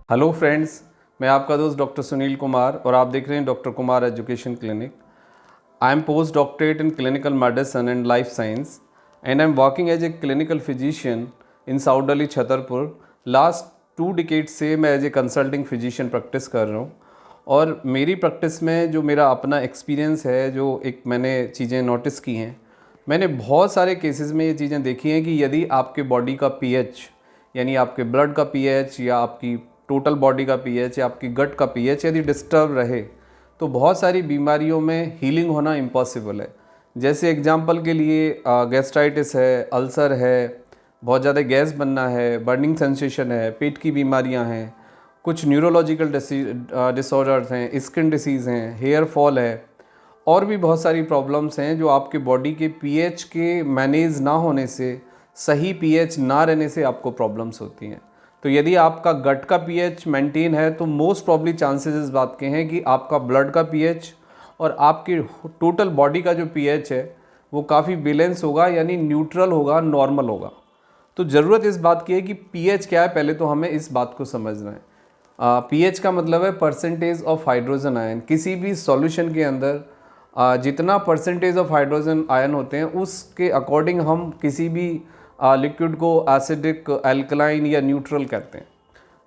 Hello friends, मैं आपका दोस्त डॉक्टर सुनील कुमार और आप देख रहे हैं doctor Kumar education clinic. I am post doctorate in clinical medicine and life science and I am working as a clinical physician in South Delhi Chhatarpur. Last 2 decade से मैं as a consulting physician practice कर रहा हूँ और मेरी प्रैक्टिस में जो मेरा अपना एक्सपीरियंस है, जो एक मैंने चीज़ें नोटिस की हैं, मैंने बहुत सारे केसेस में ये चीज़ें देखी हैं कि यदि आपके बॉडी का पीएच यानी आपके ब्लड का पीएच या आपकी टोटल बॉडी का पीएच या आपकी गट का पीएच यदि डिस्टर्ब रहे तो बहुत सारी बीमारियों में हीलिंग होना इम्पॉसिबल है। जैसे एग्जांपल के लिए गैस्ट्राइटिस है, अल्सर है, बहुत ज़्यादा गैस बनना है, बर्निंग सेंसेशन है, पेट की बीमारियां हैं, कुछ न्यूरोलॉजिकल डिसऑर्डर्स हैं, स्किन डिसीज़ हैं, हेयर फॉल है और भी बहुत सारी प्रॉब्लम्स हैं जो आपके बॉडी के पीएच के मैनेज ना होने से, सही पीएच ना रहने से आपको प्रॉब्लम्स होती हैं। तो यदि आपका गट का पीएच मेंटेन है तो मोस्ट प्रॉब्ली चांसेस इस बात के हैं कि आपका ब्लड का पीएच और आपकी टोटल बॉडी का जो पीएच है वो काफ़ी बैलेंस होगा, यानी न्यूट्रल होगा, नॉर्मल होगा। तो ज़रूरत इस बात की है कि पीएच क्या है, पहले तो हमें इस बात को समझना है। पीएच का मतलब है परसेंटेज ऑफ हाइड्रोजन आयन। किसी भी सॉल्यूशन के अंदर जितना परसेंटेज ऑफ हाइड्रोजन आयन होते हैं उसके अकॉर्डिंग हम किसी भी लिक्विड को एसिडिक, एल्कलाइन या न्यूट्रल कहते हैं।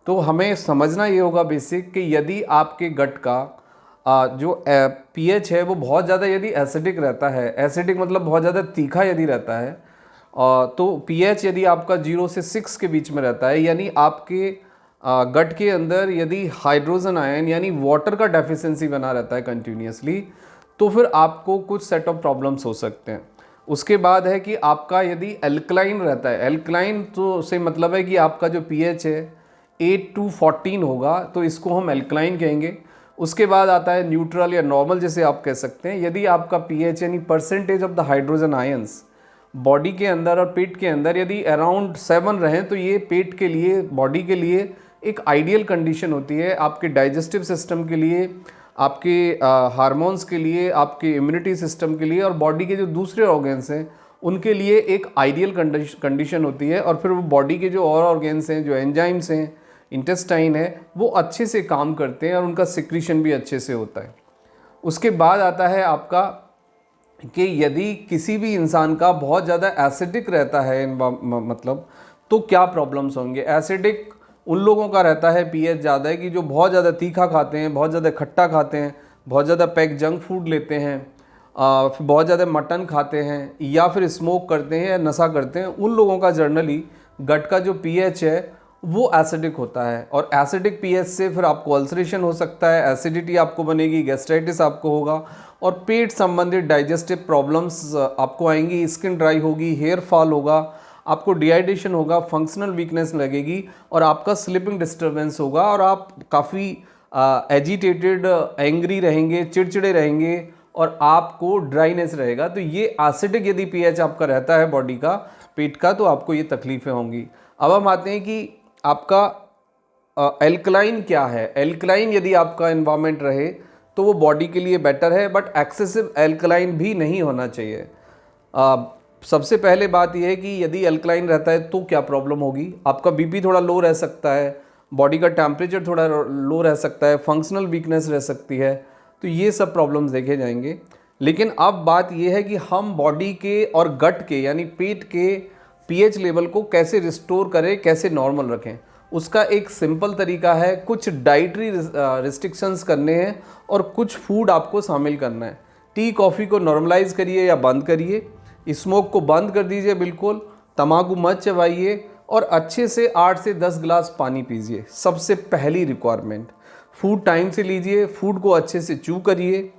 तो हमें समझना ये होगा बेसिक कि यदि आपके गट का जो पीएच है वो बहुत ज़्यादा यदि एसिडिक रहता है, एसिडिक मतलब बहुत ज़्यादा तीखा यदि रहता है, तो पीएच यदि आपका 0 से 6 के बीच में रहता है, यानी आपके गट के अंदर यदि हाइड्रोजन आयन यानी वाटर का डेफिशिएंसी बना रहता है कंटिन्यूसली, तो फिर आपको कुछ सेट ऑफ प्रॉब्लम्स हो सकते हैं। उसके बाद है कि आपका यदि एल्कलाइन रहता है, एल्कलाइन तो से मतलब है कि आपका जो पीएच है 8 to 14 होगा, तो इसको हम एल्कलाइन कहेंगे। उसके बाद आता है न्यूट्रल या नॉर्मल, जैसे आप कह सकते हैं। यदि आपका पीएच यानी percentage of the hydrogen ions body के अंदर और पेट के अंदर यदि अराउंड 7 रहें तो ये पेट के लिए, बॉडी के लिए एक आइडियल कंडीशन होती है, आपके डाइजेस्टिव सिस्टम के लिए, आपके हार्मोन्स के लिए, आपके इम्यूनिटी सिस्टम के लिए और बॉडी के जो दूसरे ऑर्गन्स हैं उनके लिए एक आइडियल कंडीशन होती है। और फिर वो बॉडी के जो और ऑर्गन्स हैं, जो एंजाइम्स हैं, इंटेस्टाइन है, वो अच्छे से काम करते हैं और उनका सिक्रीशन भी अच्छे से होता है। उसके बाद आता है आपका कि यदि किसी भी इंसान का बहुत ज़्यादा एसिडिक रहता है मतलब, तो क्या प्रॉब्लम्स होंगे। एसिडिक उन लोगों का रहता है पीएच ज़्यादा है कि जो बहुत ज़्यादा तीखा खाते हैं, बहुत ज़्यादा खट्टा खाते हैं, बहुत ज़्यादा पैक जंक फूड लेते हैं, फिर बहुत ज़्यादा मटन खाते हैं या फिर स्मोक करते हैं या नशा करते हैं। उन लोगों का जर्नली गट का जो पीएच है वो एसिडिक होता है और एसिडिक पीएच से फिर आपको अल्सरेशन हो सकता है, एसिडिटी आपको बनेगी, गैस्ट्राइटिस आपको होगा और पेट संबंधित डाइजेस्टिव प्रॉब्लम्स आपको आएंगी, स्किन ड्राई होगी, हेयर फॉल होगा, आपको डिहाइड्रेशन होगा, फंक्शनल वीकनेस लगेगी और आपका स्लीपिंग डिस्टर्बेंस होगा और आप काफ़ी एजिटेटेड, एंग्री रहेंगे, चिड़चिड़े रहेंगे और आपको ड्राइनेस रहेगा। तो ये एसिडिक यदि पीएच आपका रहता है बॉडी का, पेट का, तो आपको ये तकलीफ़ें होंगी। अब हम आते हैं कि आपका एल्कलाइन क्या है। एल्कलाइन यदि आपका एनवायरनमेंट रहे तो वो बॉडी के लिए बेटर है, बट एक्सेसिव एल्कलाइन भी नहीं होना चाहिए। सबसे पहले बात यह है कि यदि अल्कलाइन रहता है तो क्या प्रॉब्लम होगी। आपका बीपी थोड़ा लो रह सकता है, बॉडी का टेम्परेचर थोड़ा लो रह सकता है, फंक्शनल वीकनेस रह सकती है, तो ये सब प्रॉब्लम्स देखे जाएंगे। लेकिन अब बात यह है कि हम बॉडी के और गट के यानी पेट के पीएच लेवल को कैसे रिस्टोर करें, कैसे नॉर्मल रखें। उसका एक सिंपल तरीका है, कुछ डाइटरी रिस्ट्रिक्शंस करने हैं और कुछ फूड आपको शामिल करना है। टी कॉफ़ी को नॉर्मलाइज करिए या बंद करिए, स्मोक को बंद कर दीजिए बिल्कुल, तंबाकू मत चबाइए और अच्छे से 8 से 10 गिलास पानी पीजिए। सबसे पहली रिक्वायरमेंट। फूड टाइम से लीजिए, फूड को अच्छे से च्यू करिए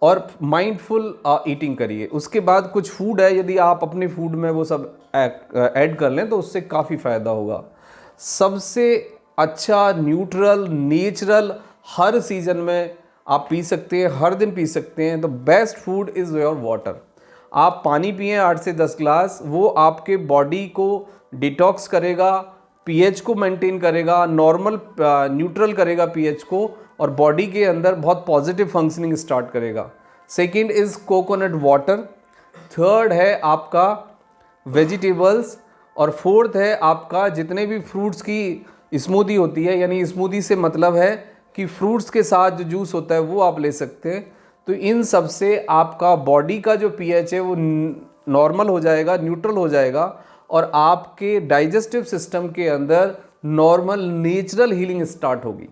और माइंडफुल ईटिंग करिए। उसके बाद कुछ फूड है, यदि आप अपने फूड में वो सब ऐड कर लें तो उससे काफ़ी फ़ायदा होगा। सबसे अच्छा न्यूट्रल, नेचुरल, हर सीज़न में आप पी सकते हैं, हर दिन पी सकते हैं। तो best food is your water. आप पानी पिए 8 से 10 ग्लास, वो आपके बॉडी को डिटॉक्स करेगा, पीएच को मेंटेन करेगा, नॉर्मल न्यूट्रल करेगा पीएच को और बॉडी के अंदर बहुत पॉजिटिव फंक्शनिंग स्टार्ट करेगा। Second is coconut water. Third है आपका वेजिटेबल्स और फोर्थ है आपका जितने भी फ्रूट्स की स्मूदी होती है, यानी स्मूदी से मतलब है कि फ्रूट्स के साथ जो जूस होता है वो आप ले सकते हैं। तो इन सब से आपका बॉडी का जो पीएच है वो नॉर्मल हो जाएगा, न्यूट्रल हो जाएगा, और आपके डाइजेस्टिव सिस्टम के अंदर नॉर्मल नेचुरल हीलिंग स्टार्ट होगी।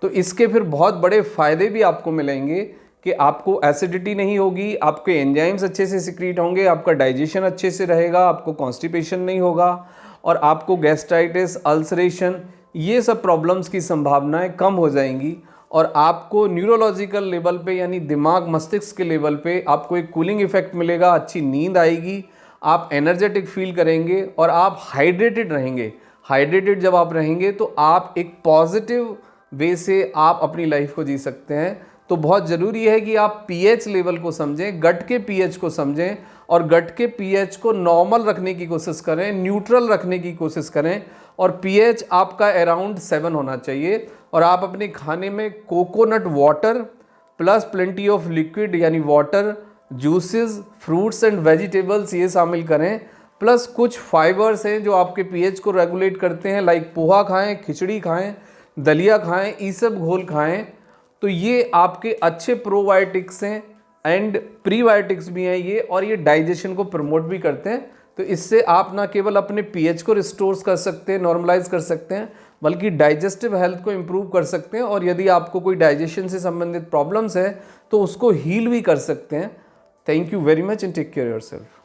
तो इसके फिर बहुत बड़े फ़ायदे भी आपको मिलेंगे कि आपको एसिडिटी नहीं होगी, आपके एंजाइम्स अच्छे से सिक्रीट होंगे, आपका डाइजेशन अच्छे से रहेगा, आपको कॉन्स्टिपेशन नहीं होगा, और आपको गैस्ट्राइटिस, अल्सरेशन, ये सब प्रॉब्लम्स की संभावनाएं कम हो जाएंगी। और आपको न्यूरोलॉजिकल लेवल पे, यानी दिमाग मस्तिष्क के लेवल पे आपको एक कूलिंग इफेक्ट मिलेगा, अच्छी नींद आएगी, आप एनर्जेटिक फील करेंगे और आप हाइड्रेटेड रहेंगे। हाइड्रेटेड जब आप रहेंगे तो आप एक पॉजिटिव वे से आप अपनी लाइफ को जी सकते हैं। तो बहुत ज़रूरी है कि आप पीएच लेवल को समझें, गट के पीएच को समझें, और गट के पीएच को नॉर्मल रखने की कोशिश करें, न्यूट्रल रखने की कोशिश करें, और पीएच आपका अराउंड 7 होना चाहिए। और आप अपने खाने में coconut water plus plenty of liquid यानी water, juices, fruits and vegetables ये शामिल करें, प्लस कुछ फाइबर्स हैं जो आपके पीएच को रेगुलेट करते हैं, लाइक पोहा खाएं, खिचड़ी खाएं, दलिया खाएं, ये सब घोल खाएं। तो ये आपके अच्छे प्रोबायोटिक्स हैं एंड प्रीबायोटिक्स भी हैं ये, और ये डाइजेशन को प्रमोट भी करते हैं। तो इससे आप ना केवल अपने पीएच को रिस्टोर कर सकते हैं, नॉर्मलाइज कर सकते हैं, बल्कि डाइजेस्टिव हेल्थ को इम्प्रूव कर सकते हैं। और यदि आपको कोई डाइजेशन से संबंधित प्रॉब्लम्स है तो उसको हील भी कर सकते हैं। Thank you very much and take care yourself.